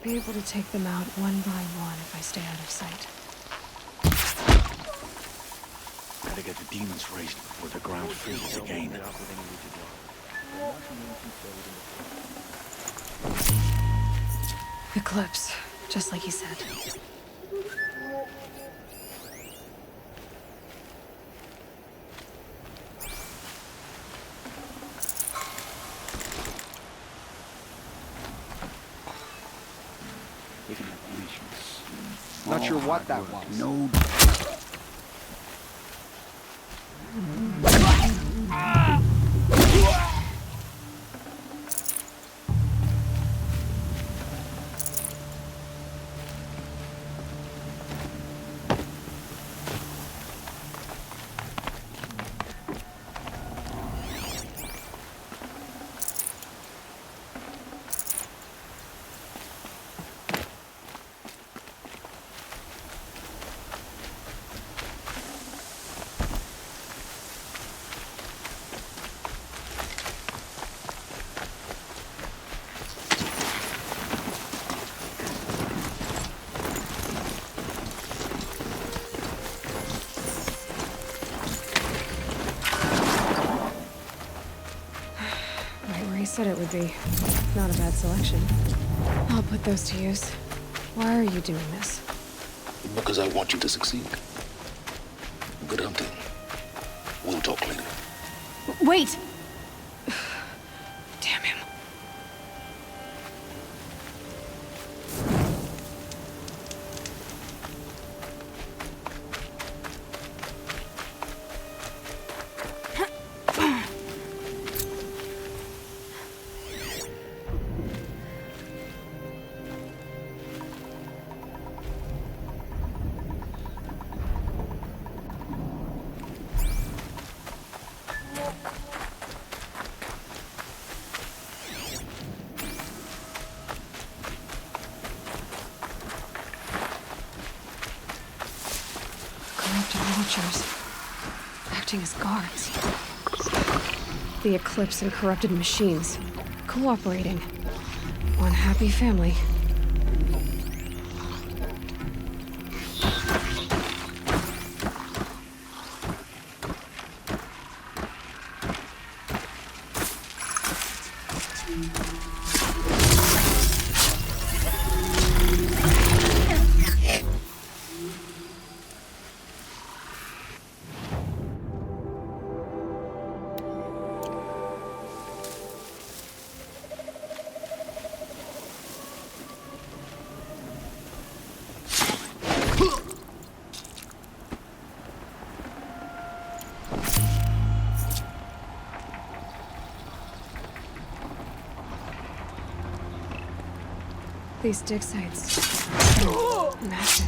Should be able to take them out one by one if I stay out of sight. Gotta get the demons raised before the ground freezes again. Eclipse, just like he said. Not sure what that was. No. He said it would be. Not a bad selection. I'll put those to use. Why are you doing this? Because I want you to succeed. Good hunting. We'll talk later. Wait! Damn him. Watchers, acting as guards. The Eclipse and corrupted machines, cooperating. One happy family. These dig sites. Massive.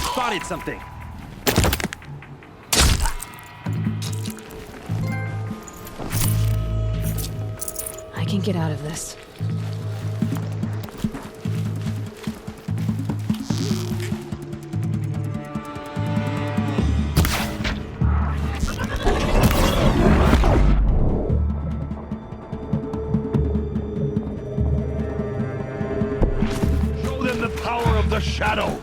Spotted something. I can get out of this. Show them the power of the shadow!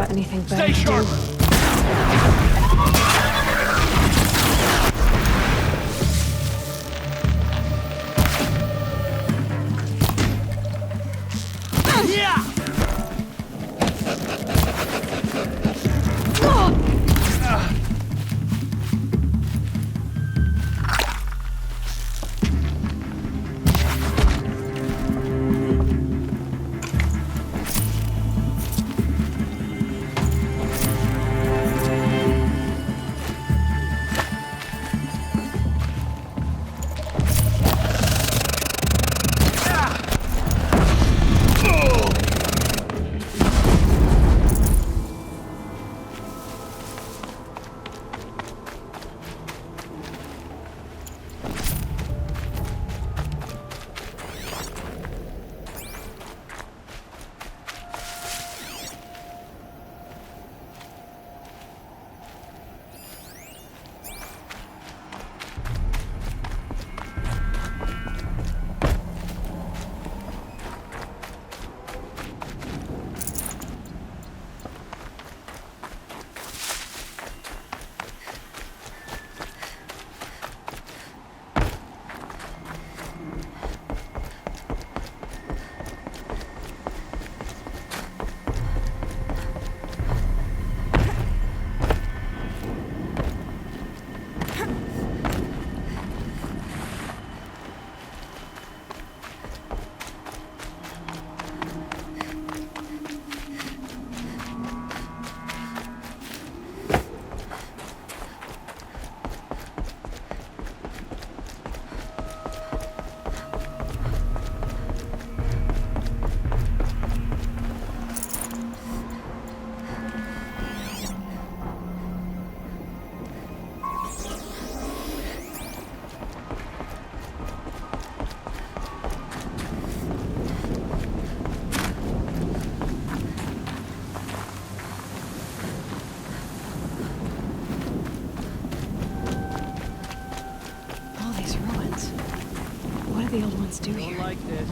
Anything better Stay sharp! like this.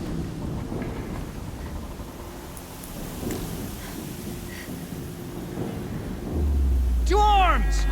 To arms!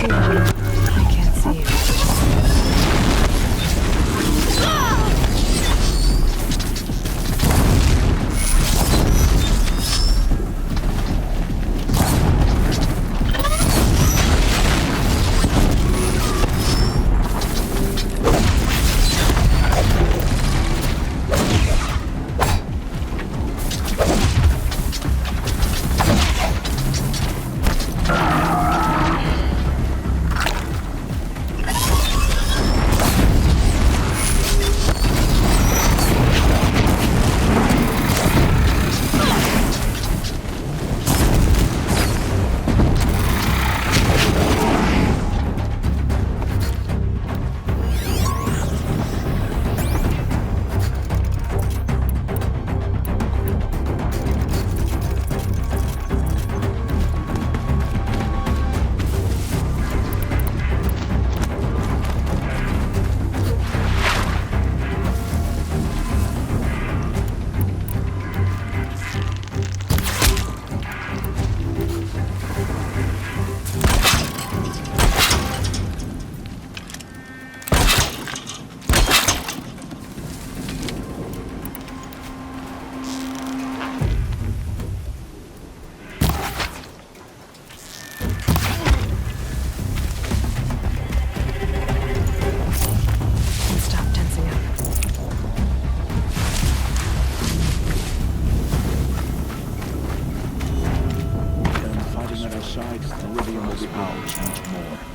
I can't see you.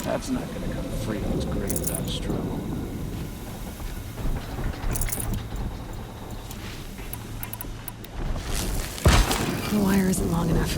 That's not gonna come free on his grave without a struggle. The wire isn't long enough.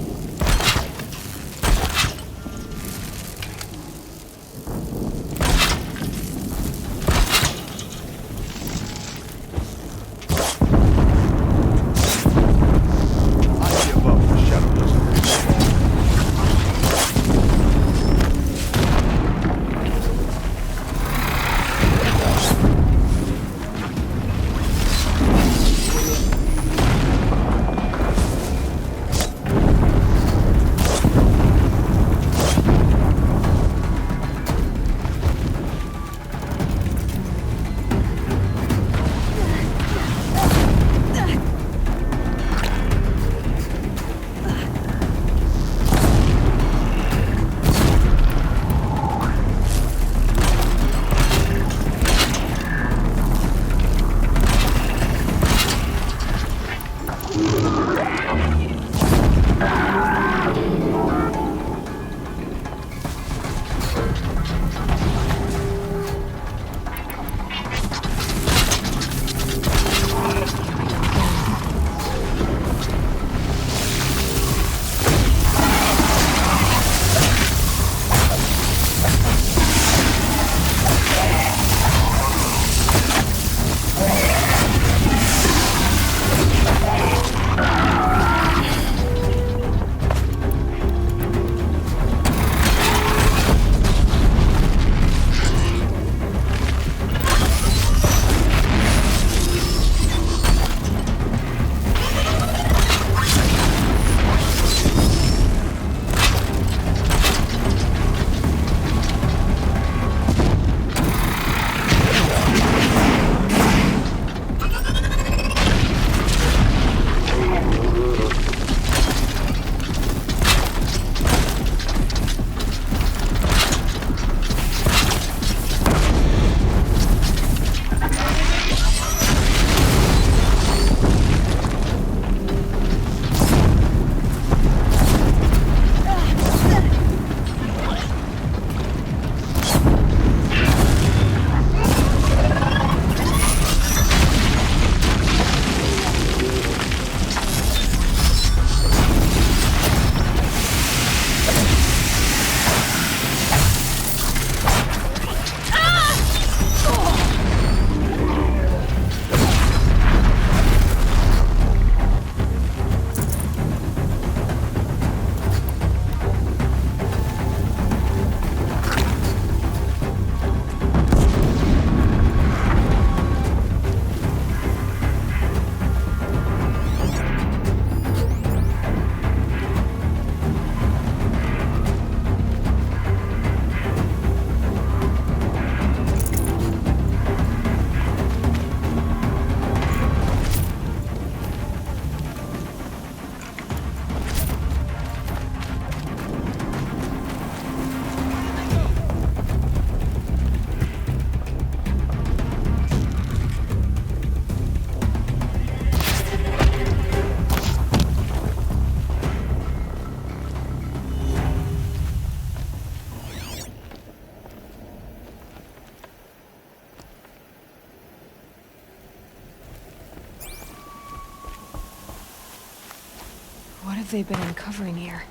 have they been uncovering here?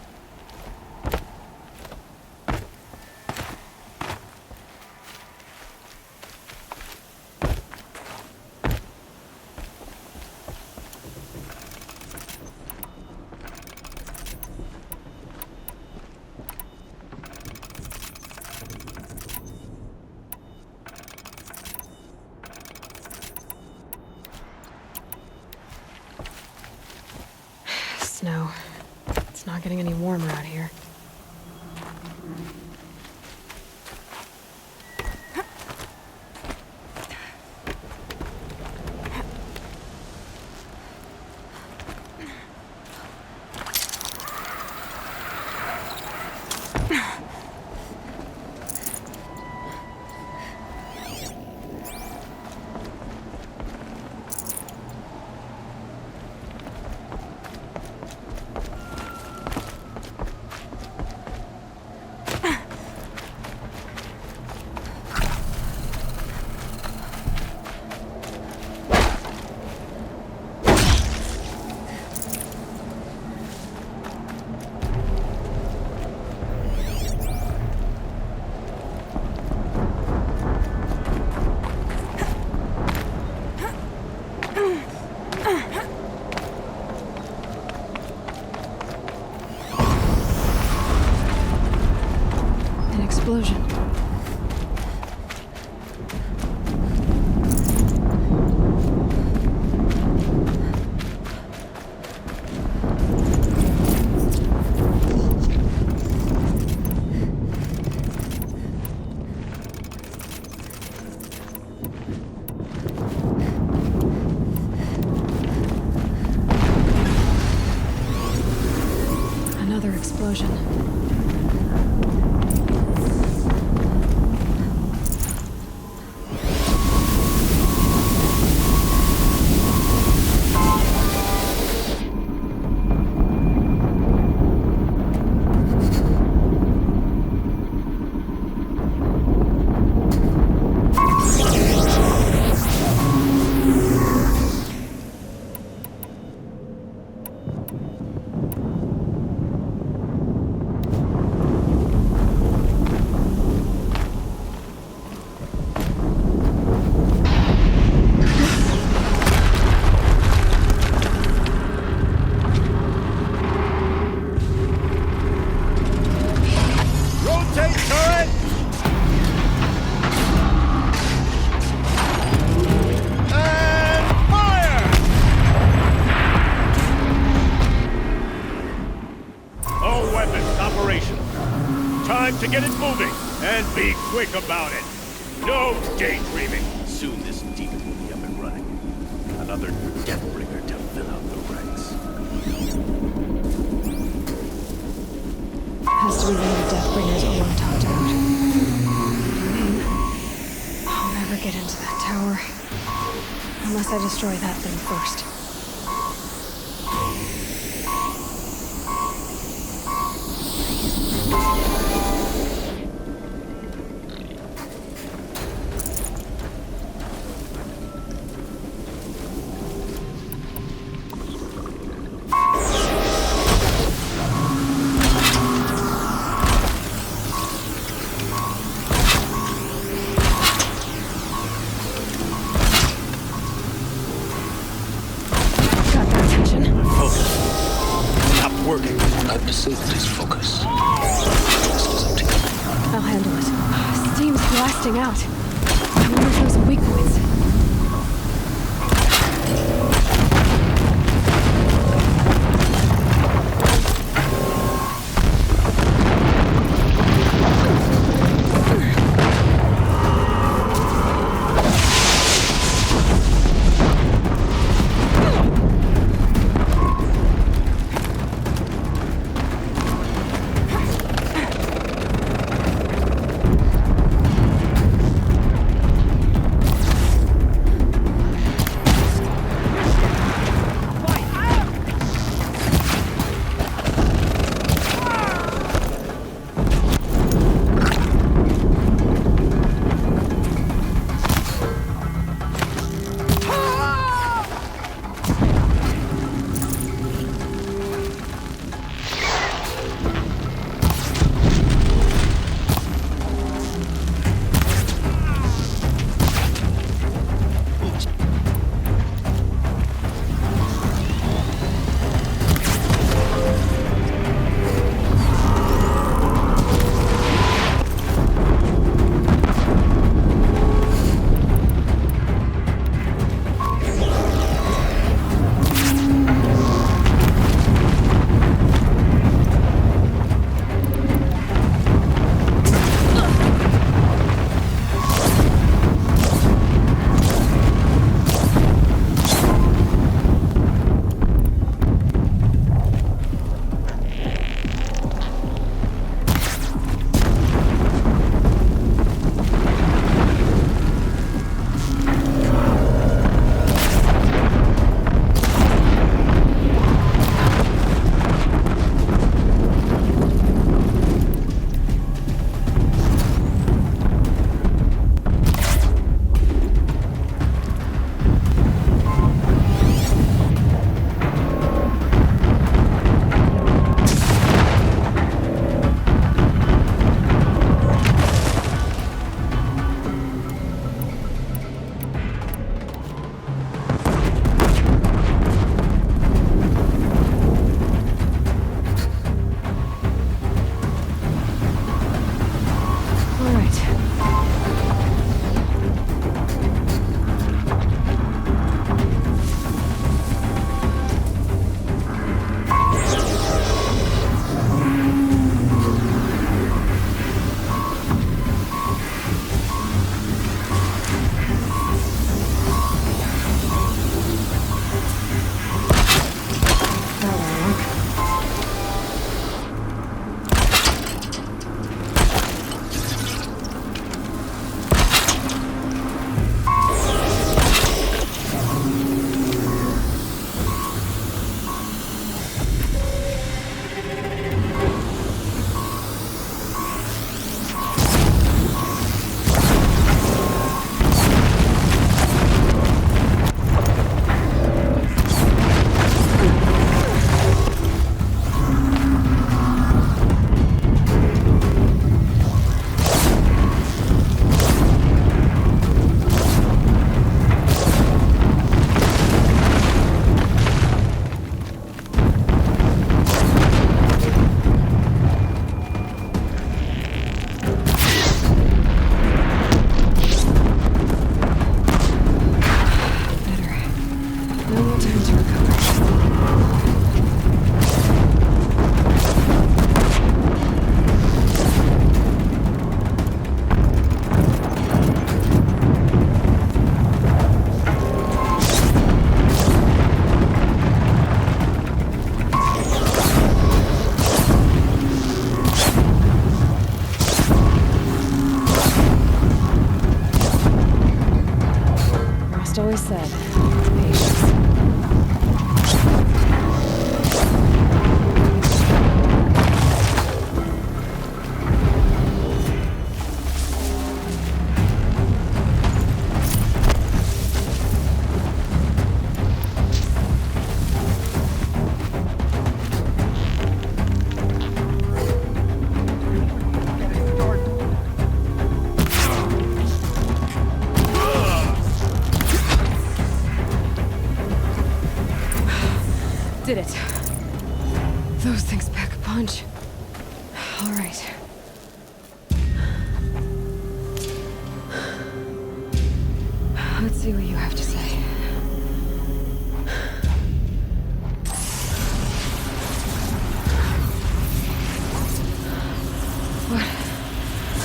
Snow. It's not getting any warmer out here. Explosion. Another explosion. To get it moving, and be quick about it. No daydreaming. Soon this demon will be up and running. Another Deathbringer to fill out the ranks. Has to be one of the Deathbringers Owen talked about. I'll never get into that tower. Unless I destroy that thing first. Focus. I'll handle it. Steam's blasting out. I wonder if there's weak points. just always said. Patience. Did it. Those things pack a punch. All right. Let's see what you have to say.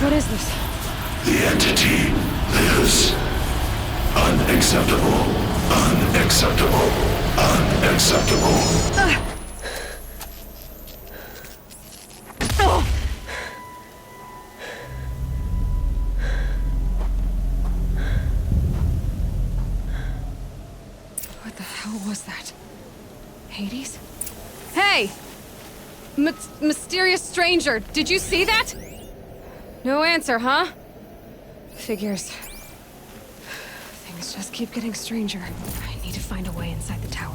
What is this? The entity lives. Unacceptable. Unacceptable. Unacceptable. What the hell was that? Hades? Hey! Mysterious stranger, did you see that? No answer, huh? Figures. Things just keep getting stranger. I need to find a way inside the tower.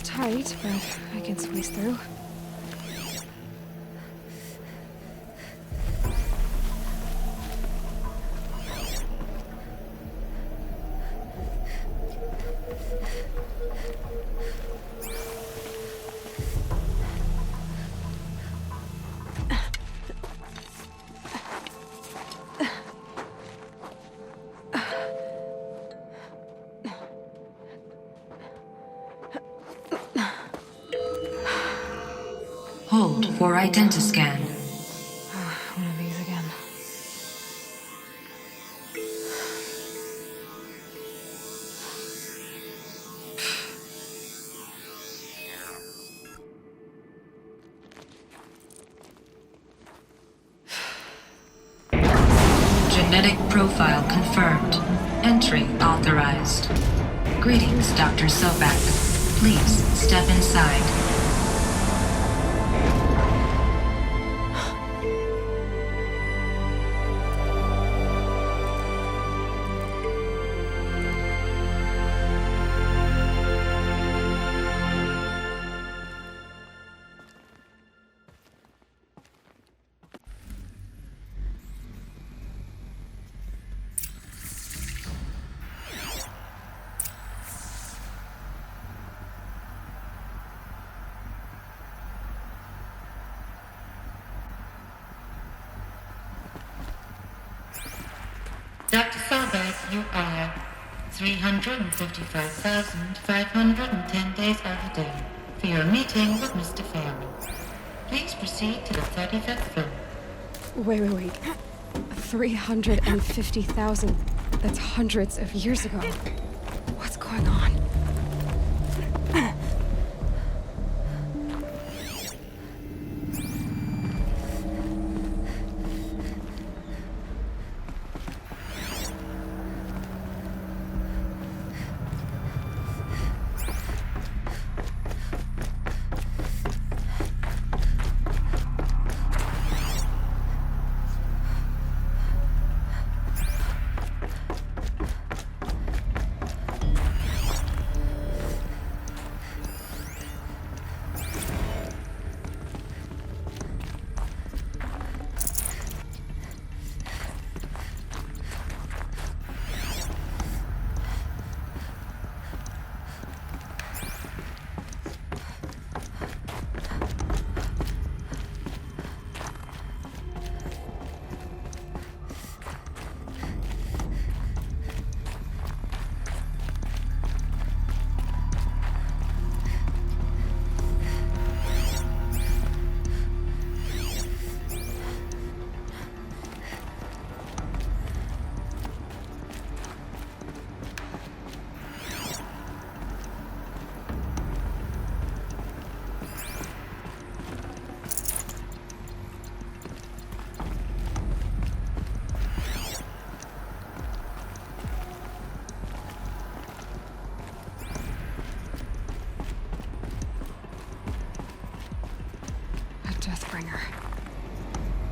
Tight, but I can squeeze through. Hold for identiscan. One of these again. Genetic profile confirmed. Entry authorized. Greetings, Dr. Sobek. Please step inside. Dr. Sobek, you are 355,510 days of the day for your meeting with Mr. Fairman. Please proceed to the 35th floor. Wait. 350,000. That's hundreds of years ago. What's going on?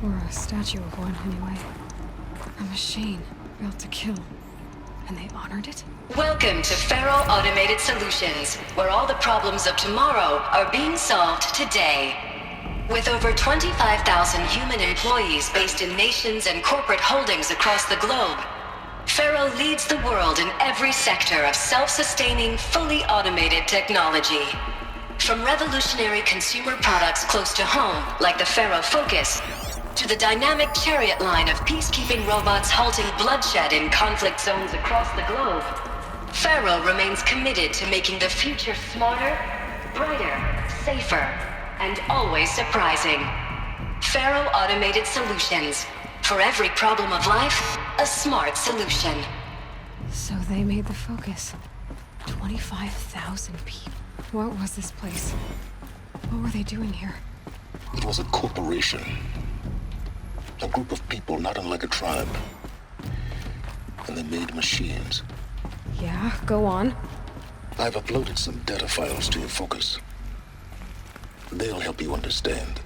Or a statue of one, anyway. A machine built to kill. And they honored it? Welcome to Faro Automated Solutions, where all the problems of tomorrow are being solved today. With over 25,000 human employees based in nations and corporate holdings across the globe, Faro leads the world in every sector of self-sustaining, fully automated technology. From revolutionary consumer products close to home, like the Faro Focus, to the dynamic chariot line of peacekeeping robots halting bloodshed in conflict zones across the globe, Faro remains committed to making the future smarter, brighter, safer, and always surprising. Faro Automated Solutions. For every problem of life, a smart solution. So they made the Focus. 25,000 people. What was this place? What were they doing here? It was a corporation. A group of people not unlike a tribe. And they made machines. Yeah, go on. I've uploaded some data files to your Focus. They'll help you understand.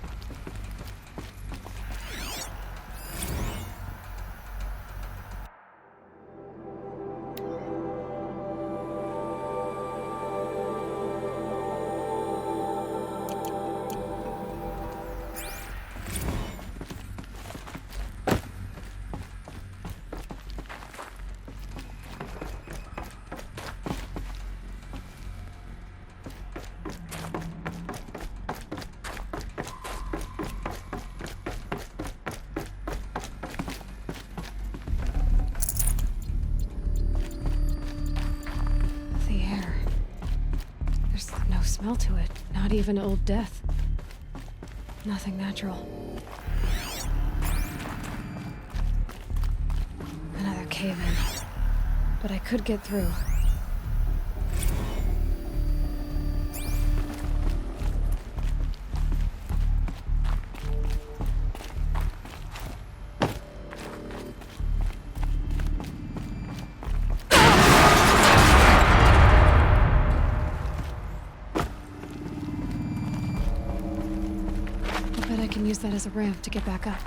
Smell to it. Not even old death. Nothing natural. Another cave-in. But I could get through. I can use that as a ramp to get back up.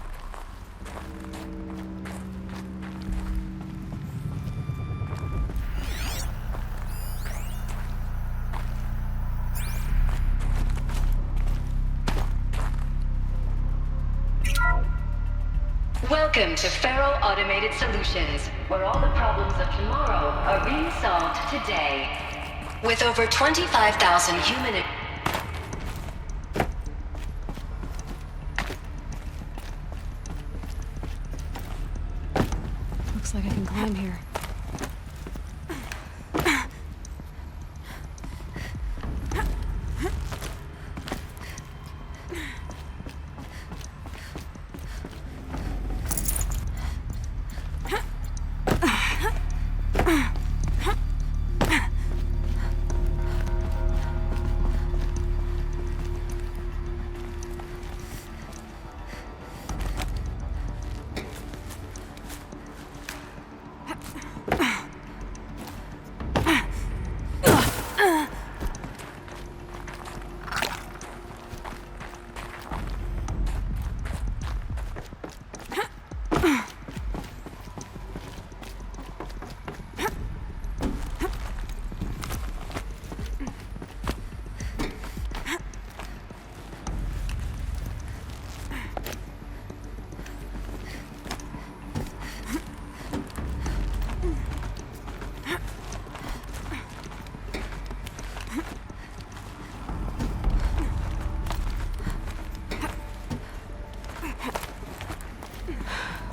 Welcome to Faro Automated Solutions, where all the problems of tomorrow are being solved today. With over 25,000 human... Looks like I can climb here.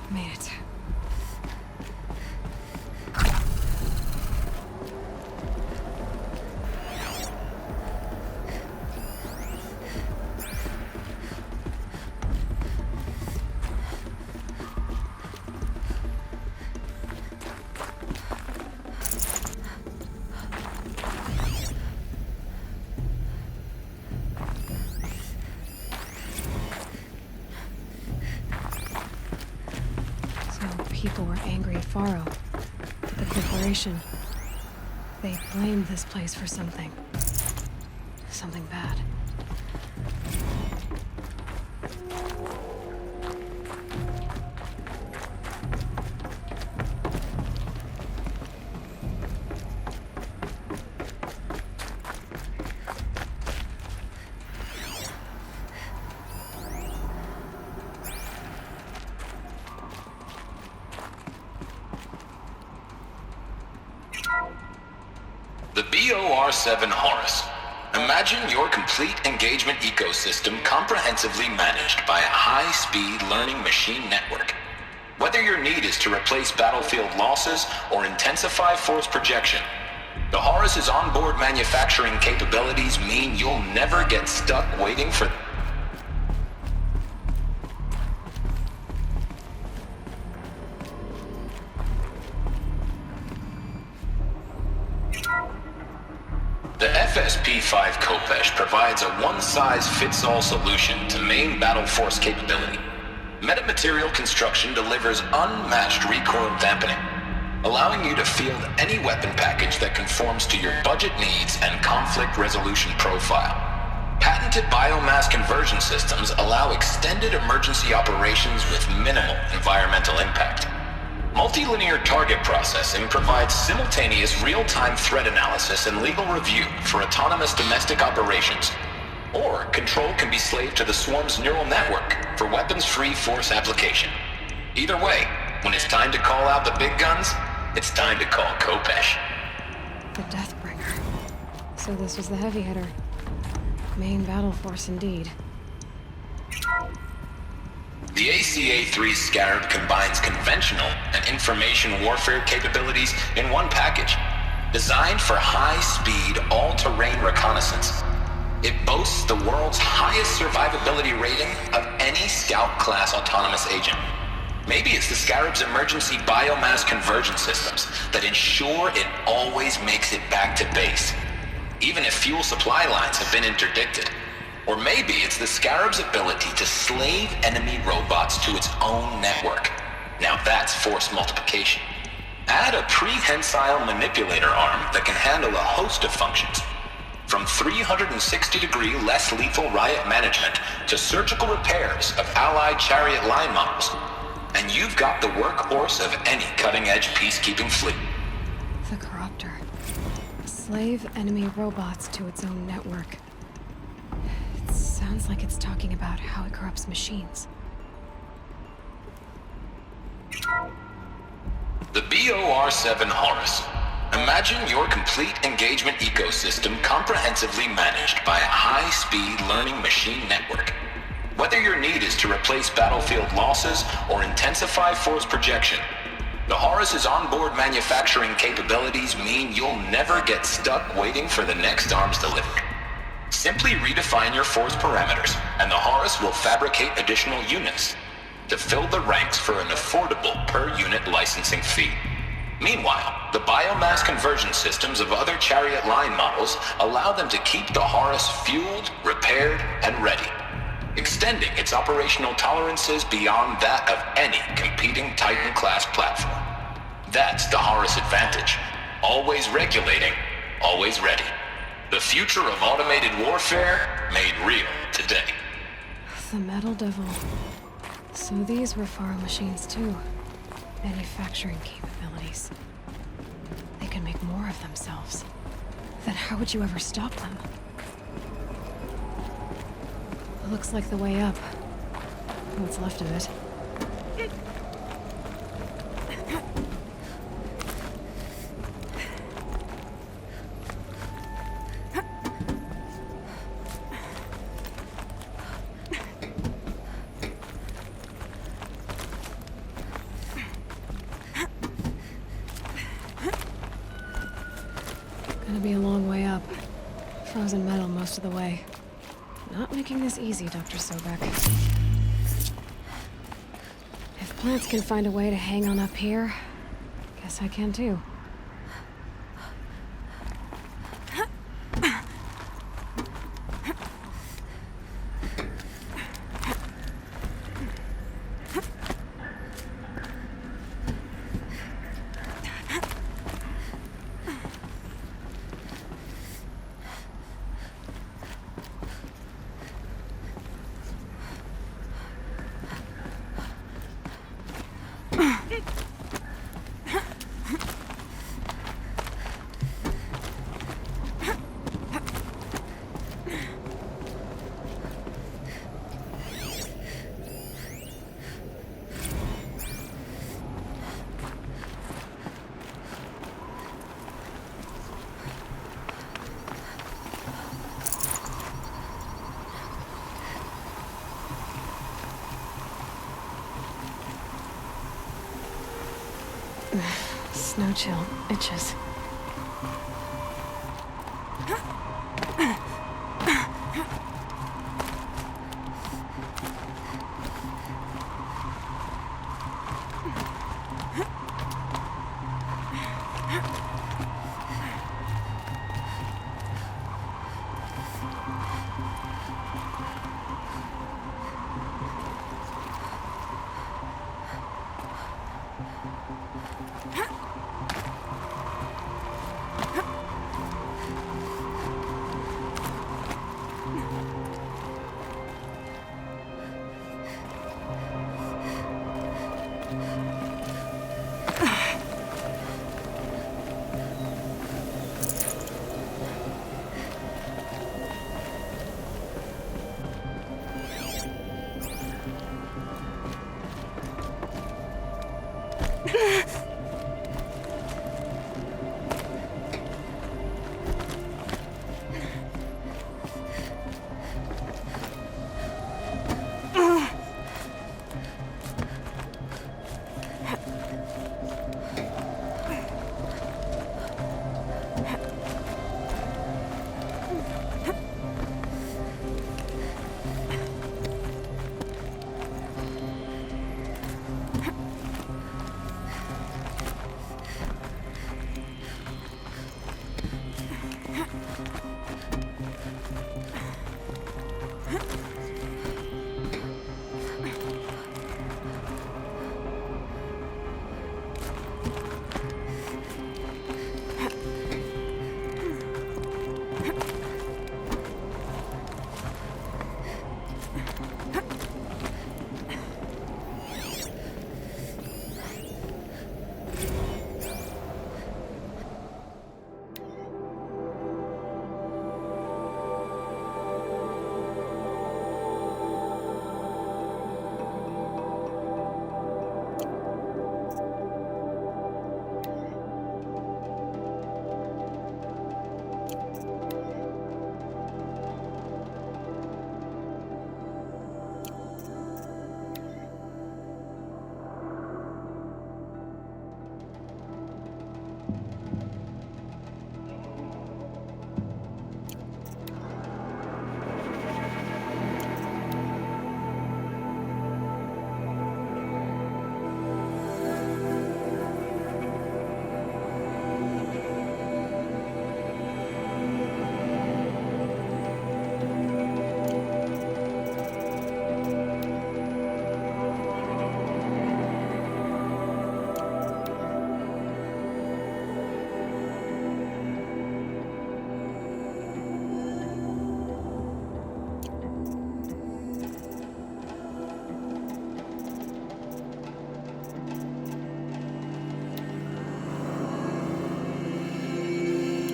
Made it. People were angry at Faro, at the corporation. They blamed this place for something. Something bad. The BOR-7 Horus. Imagine your complete engagement ecosystem comprehensively managed by a high-speed learning machine network. Whether your need is to replace battlefield losses or intensify force projection, the Horus's onboard manufacturing capabilities mean you'll never get stuck waiting for... The FSP-5 Khopesh provides a one-size-fits-all solution to main battle force capability. Metamaterial construction delivers unmatched recoil dampening, allowing you to field any weapon package that conforms to your budget needs and conflict resolution profile. Patented biomass conversion systems allow extended emergency operations with minimal environmental impact. Multilinear target processing provides simultaneous real-time threat analysis and legal review for autonomous domestic operations. Or control can be slaved to the swarm's neural network for weapons-free force application. Either way, when it's time to call out the big guns, it's time to call Khopesh. The Deathbringer. So this was the heavy hitter. Main battle force indeed. The ACA-3 Scarab combines conventional and information warfare capabilities in one package, designed for high-speed, all-terrain reconnaissance. It boasts the world's highest survivability rating of any Scout-class autonomous agent. Maybe it's the Scarab's emergency biomass conversion systems that ensure it always makes it back to base, even if fuel supply lines have been interdicted. Or maybe it's the Scarab's ability to slave enemy robots to its own network. Now that's force multiplication. Add a prehensile manipulator arm that can handle a host of functions, from 360-degree less lethal riot management to surgical repairs of Allied chariot line models, and you've got the workhorse of any cutting-edge peacekeeping fleet. The Corruptor. Slave enemy robots to its own network. It sounds like it's talking about how it corrupts machines. The BOR-7 Horus. Imagine your complete engagement ecosystem comprehensively managed by a high-speed learning machine network. Whether your need is to replace battlefield losses or intensify force projection, the Horus's onboard manufacturing capabilities mean you'll never get stuck waiting for the next arms delivery. Simply redefine your force parameters, and the Horus will fabricate additional units to fill the ranks for an affordable per-unit licensing fee. Meanwhile, the biomass conversion systems of other chariot line models allow them to keep the Horus fueled, repaired, and ready, extending its operational tolerances beyond that of any competing Titan-class platform. That's the Horus advantage. Always regulating, always ready. The future of automated warfare made real today. The Metal Devil. So these were Faro machines too. Manufacturing capabilities. They can make more of themselves. Then how would you ever stop them? Looks like the way up. What's left of it. Gonna be a long way up. Frozen metal most of the way. Not making this easy, Dr. Sobek. If plants can find a way to hang on up here, guess I can too. no chill. Itches.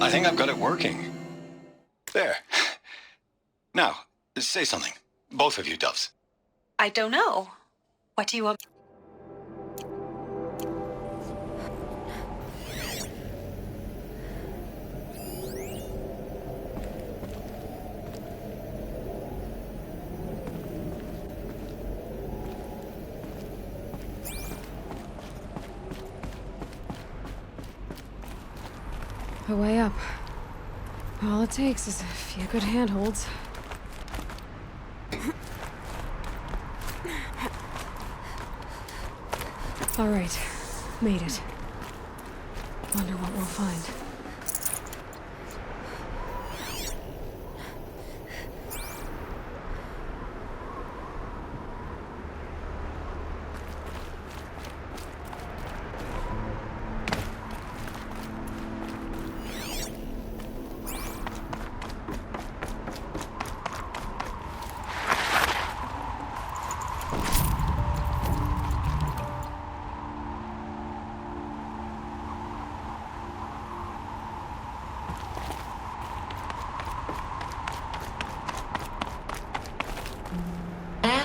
I think I've got it working. There. Now, say something. Both of you, Doves. I don't know. What do you want? A way up. All it takes is a few good handholds. All right, made it. Wonder what we'll find.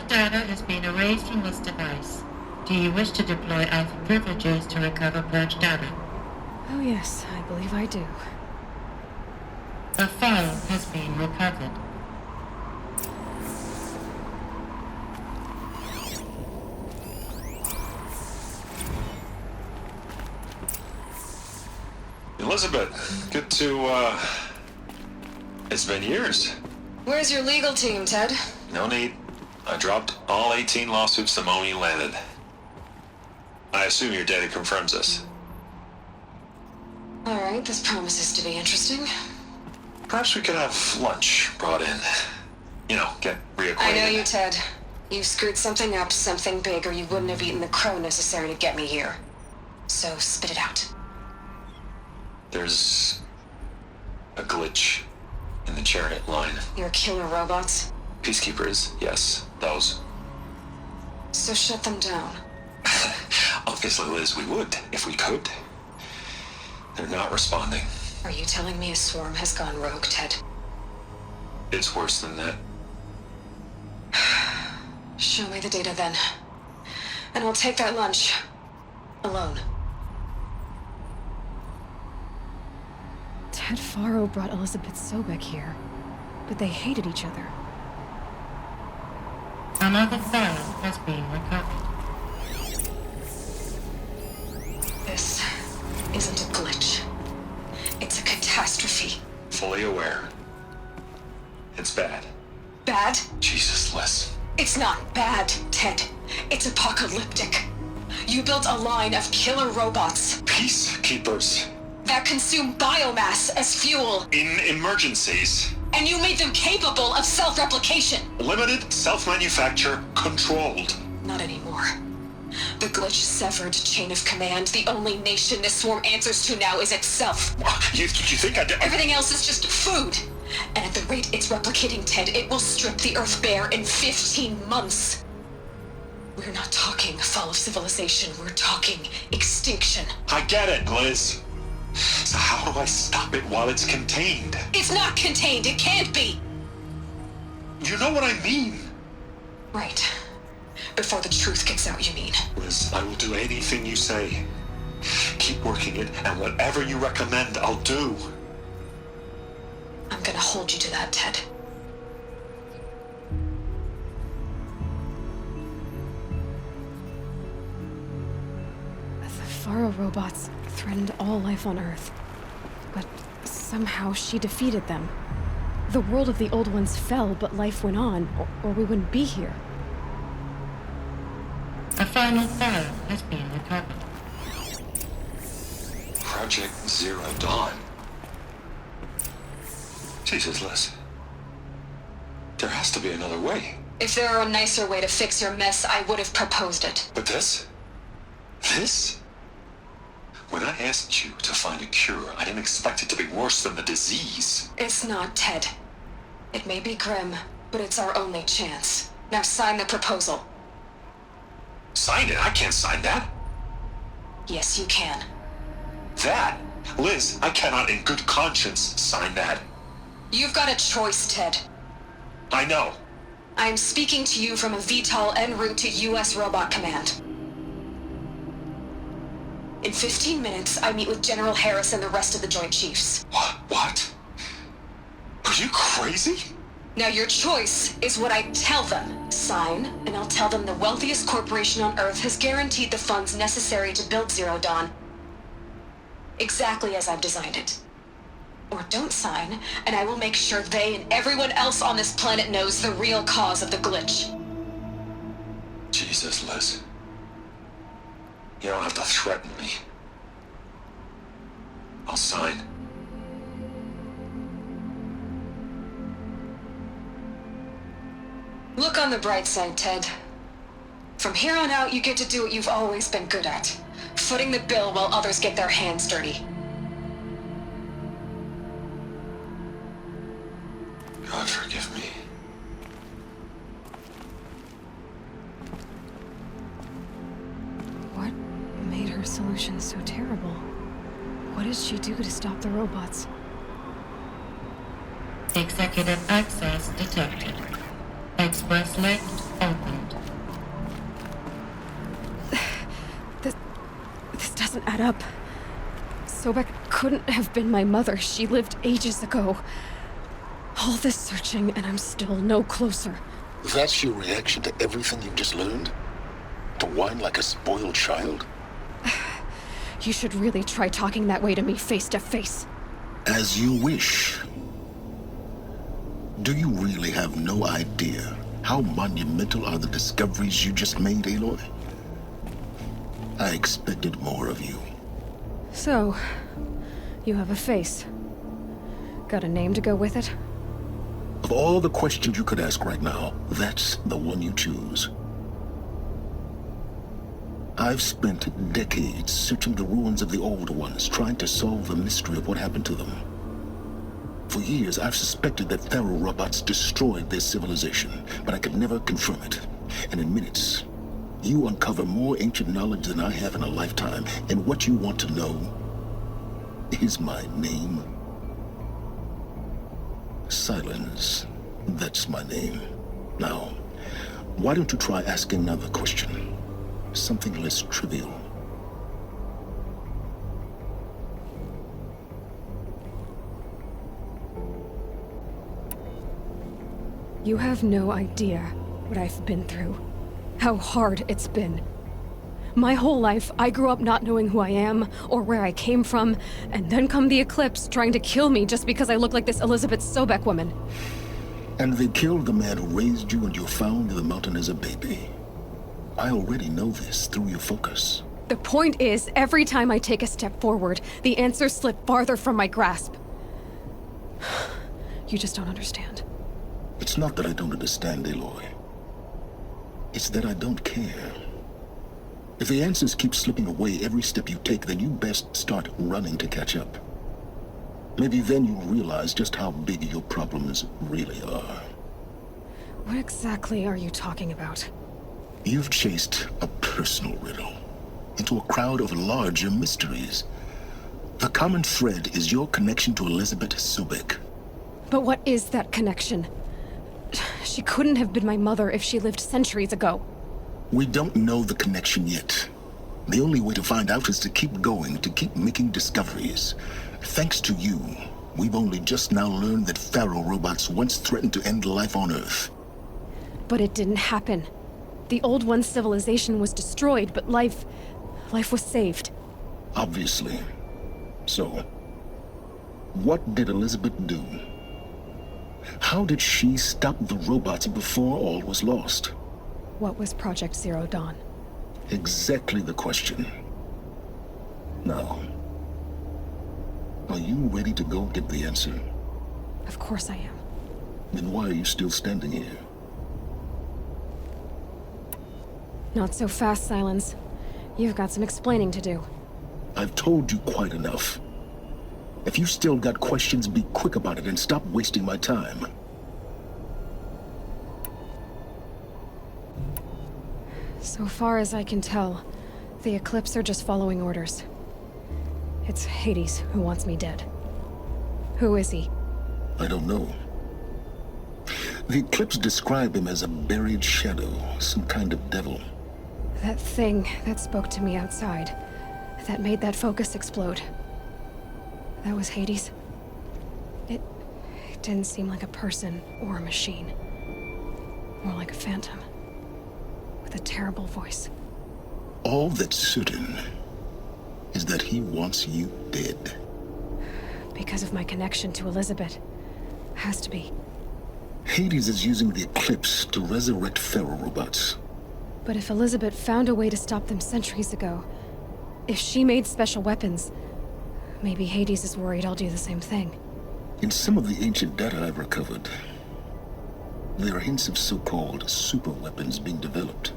Data has been erased from this device. Do you wish to deploy Alpha privileges to recover purged data? Oh yes, I believe I do. A file has been recovered. Elizabeth, good to, it's been years. Where's your legal team, Ted? No need. I dropped all 18 lawsuits the moment you landed. I assume your data confirms this. Alright, this promises to be interesting. Perhaps we could have lunch brought in. You know, get reacquainted. I know you, Ted. You screwed something up, something big, or you wouldn't have eaten the crow necessary to get me here. So, spit it out. There's a glitch in the chariot line. Your killer robots? Peacekeepers, yes, those. So shut them down. Obviously, Liz, we would, if we could. They're not responding. Are you telling me a swarm has gone rogue, Ted? It's worse than that. Show me the data then. And I'll take that lunch. Alone. Ted Faro brought Elizabeth Sobek here, but they hated each other. Another file has been recovered. This isn't a glitch. It's a catastrophe. Fully aware. It's bad. Bad? Jesus, Liz. It's not bad, Ted. It's apocalyptic. You built a line of killer robots. Peacekeepers. That consume biomass as fuel. In emergencies. And you made them capable of self-replication. Limited, self-manufacture, controlled. Not anymore. The glitch severed chain of command. The only nation this swarm answers to now is itself. You think I did? Everything else is just food. And at the rate it's replicating, Ted, it will strip the Earth bare in 15 months. We're not talking fall of civilization. We're talking extinction. I get it, Liz. So how do I stop it while it's contained? It's not contained. It can't be. You know what I mean. Right. Before the truth gets out, you mean? Liz, I will do anything you say. Keep working it, and whatever you recommend, I'll do. I'm gonna hold you to that, Ted. The Faro robots threatened all life on Earth, but somehow she defeated them. The world of the old ones fell, but life went on, or we wouldn't be here. A final file has been recovered. Project Zero Dawn. Jesus, Liz. There has to be another way. If there were a nicer way to fix your mess, I would have proposed it. But this? This? When I asked you to find a cure, I didn't expect it to be worse than the disease. It's not, Ted. It may be grim, but it's our only chance. Now sign the proposal. Sign it? I can't sign that. Yes, you can. That? Liz, I cannot in good conscience sign that. You've got a choice, Ted. I know. I am speaking to you from a VTOL en route to U.S. Robot Command. In 15 minutes, I meet with General Harris and the rest of the Joint Chiefs. What? Are you crazy? Now your choice is what I tell them. Sign, and I'll tell them the wealthiest corporation on Earth has guaranteed the funds necessary to build Zero Dawn. Exactly as I've designed it. Or don't sign, and I will make sure they and everyone else on this planet knows the real cause of the glitch. Jesus, Liz. You don't have to threaten me. I'll sign. Look on the bright side, Ted. From here on out, you get to do what you've always been good at. Footing the bill while others get their hands dirty. God forgive me. What made her solution so terrible? What did she do to stop the robots? Executive access detected. Express lift opened. This doesn't add up. Sobek couldn't have been my mother. She lived ages ago. All this searching, and I'm still no closer. That's your reaction to everything you've just learned? To whine like a spoiled child? You should really try talking that way to me face to face. As you wish. Do you really have no idea how monumental are the discoveries you just made, Aloy? I expected more of you. So, you have a face. Got a name to go with it? Of all the questions you could ask right now, that's the one you choose. I've spent decades searching the ruins of the old ones, trying to solve the mystery of what happened to them. For years, I've suspected that Pharaoh robots destroyed their civilization, but I could never confirm it. And in minutes, you uncover more ancient knowledge than I have in a lifetime, and what you want to know is my name. Silence. That's my name. Now, why don't you try asking another question? Something less trivial. You have no idea what I've been through. How hard it's been. My whole life, I grew up not knowing who I am or where I came from, and then come the Eclipse trying to kill me just because I look like this Elizabeth Sobek woman. And they killed the man who raised you and you found in the mountain as a baby. I already know this through your focus. The point is, every time I take a step forward, the answers slip farther from my grasp. You just don't understand. It's not that I don't understand, Aloy. It's that I don't care. If the answers keep slipping away every step you take, then you best start running to catch up. Maybe then you'll realize just how big your problems really are. What exactly are you talking about? You've chased a personal riddle into a crowd of larger mysteries. The common thread is your connection to Elizabeth Sobek. But what is that connection? She couldn't have been my mother if she lived centuries ago. We don't know the connection yet. The only way to find out is to keep going, to keep making discoveries. Thanks to you, we've only just now learned that Pharaoh robots once threatened to end life on Earth. But it didn't happen. The Old One's civilization was destroyed, but life was saved. Obviously. So, what did Elizabeth do? How did she stop the robots before all was lost? What was Project Zero Dawn? Exactly the question. Now, are you ready to go get the answer? Of course I am. Then why are you still standing here? Not so fast, Silence. You've got some explaining to do. I've told you quite enough. If you still got questions, be quick about it and stop wasting my time. So far as I can tell, the Eclipse are just following orders. It's Hades who wants me dead. Who is he? I don't know. The Eclipse describe him as a buried shadow, some kind of devil. That thing that spoke to me outside, that made that focus explode. That was Hades. It didn't seem like a person or a machine. More like a phantom. With a terrible voice. All that's certain is that he wants you dead. Because of my connection to Elizabeth. Has to be. Hades is using the Eclipse to resurrect Pharaoh robots. But if Elizabeth found a way to stop them centuries ago, if she made special weapons, maybe Hades is worried I'll do the same thing. In some of the ancient data I've recovered, there are hints of so-called super weapons being developed.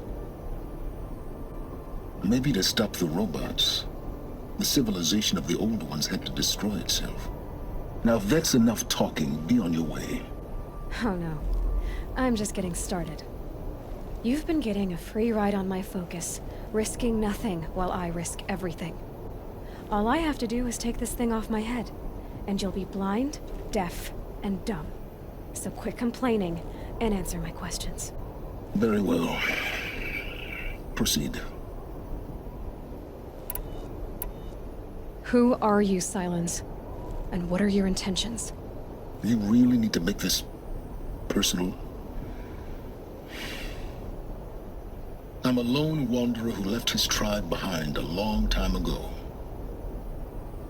Maybe to stop the robots, the civilization of the old ones had to destroy itself. Now if that's enough talking, be on your way. Oh no. I'm just getting started. You've been getting a free ride on my focus, risking nothing while I risk everything. All I have to do is take this thing off my head, and you'll be blind, deaf, and dumb. So quit complaining and answer my questions. Very well. Proceed. Who are you, Silence? And what are your intentions? You really need to make this personal? I'm a lone wanderer who left his tribe behind a long time ago.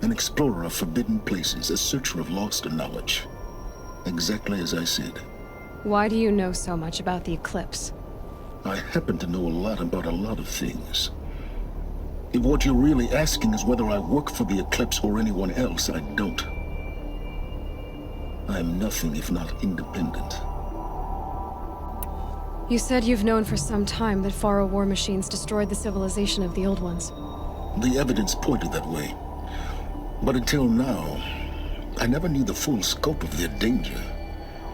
An explorer of forbidden places, a searcher of lost knowledge. Exactly as I said. Why do you know so much about the eclipse? I happen to know a lot about a lot of things. If what you're really asking is whether I work for the Eclipse or anyone else, I don't. I am nothing if not independent. You said you've known for some time that Faro war machines destroyed the civilization of the Old Ones. The evidence pointed that way. But until now, I never knew the full scope of their danger.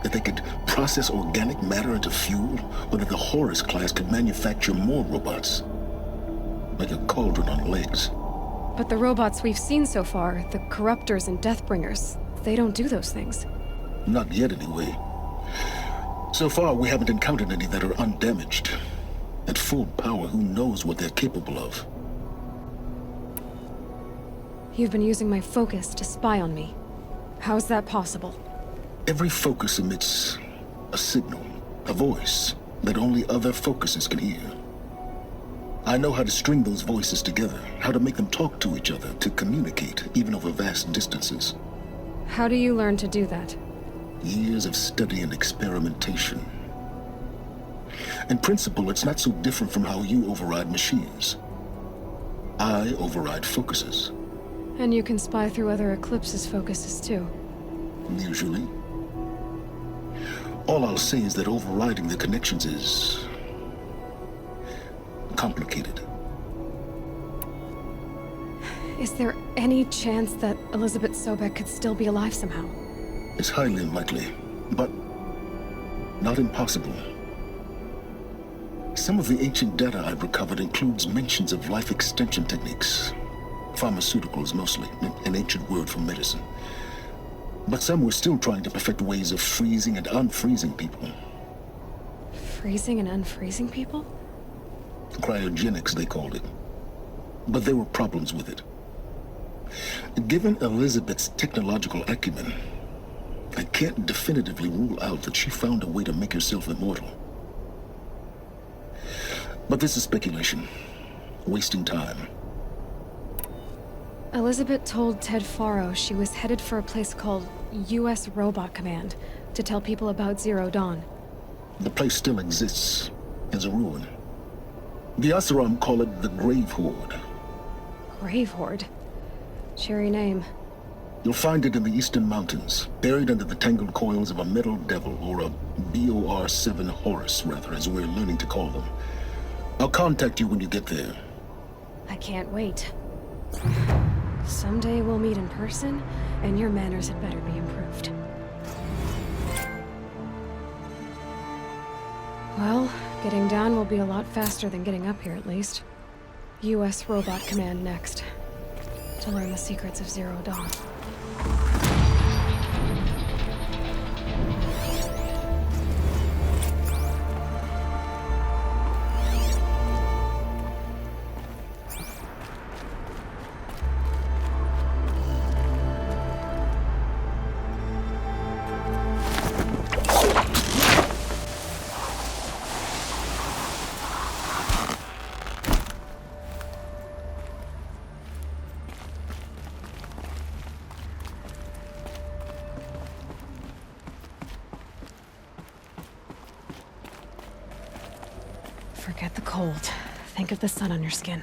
That they could process organic matter into fuel, or that the Horus class could manufacture more robots. Like a cauldron on legs. But the robots we've seen so far, the Corruptors and Deathbringers, they don't do those things. Not yet, anyway. So far, we haven't encountered any that are undamaged. At full power, who knows what they're capable of? You've been using my focus to spy on me. How's that possible? Every focus emits a signal, a voice, that only other focuses can hear. I know how to string those voices together, how to make them talk to each other, to communicate, even over vast distances. How do you learn to do that? Years of study and experimentation. In principle, it's not so different from how you override machines. I override focuses. And you can spy through other Eclipse's focuses too. Usually. All I'll say is that overriding the connections is complicated. Is there any chance that Elizabeth Sobek could still be alive somehow? It's highly unlikely, but not impossible. Some of the ancient data I've recovered includes mentions of life extension techniques. Pharmaceuticals mostly, an ancient word for medicine. But some were still trying to perfect ways of freezing and unfreezing people. Freezing and unfreezing people? Cryogenics, they called it. But there were problems with it. Given Elizabeth's technological acumen, I can't definitively rule out that she found a way to make herself immortal. But this is speculation. Wasting time. Elizabeth told Ted Faro she was headed for a place called U.S. Robot Command to tell people about Zero Dawn. The place still exists as a ruin. The Asaram call it the Grave Horde. Grave Horde? Cheery name. You'll find it in the Eastern Mountains, buried under the tangled coils of a metal devil, or a BOR-7 Horus, rather, as we're learning to call them. I'll contact you when you get there. I can't wait. Someday we'll meet in person, and your manners had better be improved. Well, getting down will be a lot faster than getting up here, at least. U.S. Robot Command next. To learn the secrets of Zero Dawn. Forget the cold. Think of the sun on your skin.